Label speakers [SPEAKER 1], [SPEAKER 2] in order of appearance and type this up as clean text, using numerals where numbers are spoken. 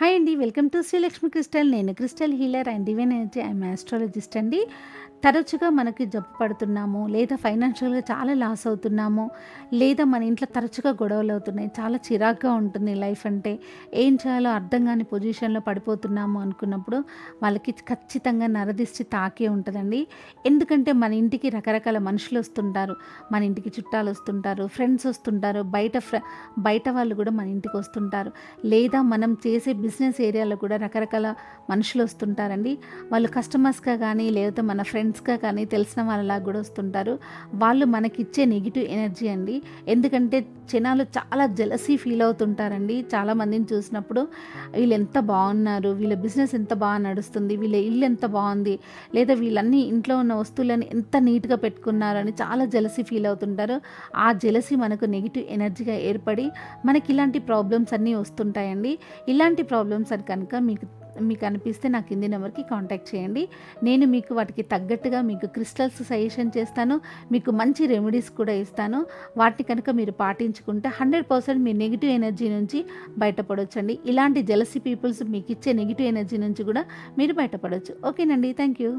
[SPEAKER 1] Hi అండి. Welcome to Srilakshmi crystal. నేను crystal healer and divine energy I'm astrologist అండి. తరచుగా మనకి జబ్బు పడుతున్నాము, లేదా ఫైనాన్షియల్గా చాలా లాస్ అవుతున్నాము, లేదా మన ఇంట్లో తరచుగా గొడవలు అవుతున్నాయి, చాలా చిరాగ్గా ఉంటుంది లైఫ్ అంటే, ఏం చేయాలో అర్థం కాని పొజిషన్లో పడిపోతున్నాము అనుకున్నప్పుడు వాళ్ళకి ఖచ్చితంగా నరదిష్టి తాకే ఉంటుందండి. ఎందుకంటే మన ఇంటికి రకరకాల మనుషులు వస్తుంటారు, మన ఇంటికి చుట్టాలు వస్తుంటారు, ఫ్రెండ్స్ వస్తుంటారు, బయట వాళ్ళు కూడా మన ఇంటికి వస్తుంటారు, లేదా మనం చేసే బిజినెస్ ఏరియాలో కూడా రకరకాల మనుషులు వస్తుంటారండి. వాళ్ళు కస్టమర్స్గా కానీ, లేకపోతే మన ఫ్రెండ్స్గా కానీ, తెలిసిన వాళ్ళలా కూడా వస్తుంటారు. వాళ్ళు మనకిచ్చే నెగిటివ్ ఎనర్జీ అండి. ఎందుకంటే జనాలు చాలా జెలసీ ఫీల్ అవుతుంటారండి. చాలామందిని చూసినప్పుడు వీళ్ళు ఎంత బాగున్నారు, వీళ్ళ బిజినెస్ ఎంత బాగా నడుస్తుంది, వీళ్ళ ఇల్లు ఎంత బాగుంది, లేదా వీళ్ళన్నీ ఇంట్లో ఉన్న వస్తువులని ఎంత నీట్గా పెట్టుకున్నారు అని చాలా జెలసీ ఫీల్ అవుతుంటారు. ఆ జెలసీ మనకు నెగిటివ్ ఎనర్జీగా ఏర్పడి మనకి ఇలాంటి ప్రాబ్లమ్స్ అన్నీ వస్తుంటాయండి. ఇలాంటి ప్రాబ్లమ్స్ అని కనుక మీకు అనిపిస్తే నా కింది నెంబర్కి కాంటాక్ట్ చేయండి. నేను మీకు వాటికి తగ్గట్టుగా మీకు క్రిస్టల్స్ సజెషన్ చేస్తాను, మీకు మంచి రెమెడీస్ కూడా ఇస్తాను. వాటిని కనుక మీరు పాటించుకుంటే 100% మీ నెగిటివ్ ఎనర్జీ నుంచి బయటపడవచ్చండి. ఇలాంటి జెలసీ పీపుల్స్ మీకు ఇచ్చే నెగిటివ్ ఎనర్జీ నుంచి కూడా మీరు బయటపడవచ్చు. ఓకేనండి, థ్యాంక్ యూ.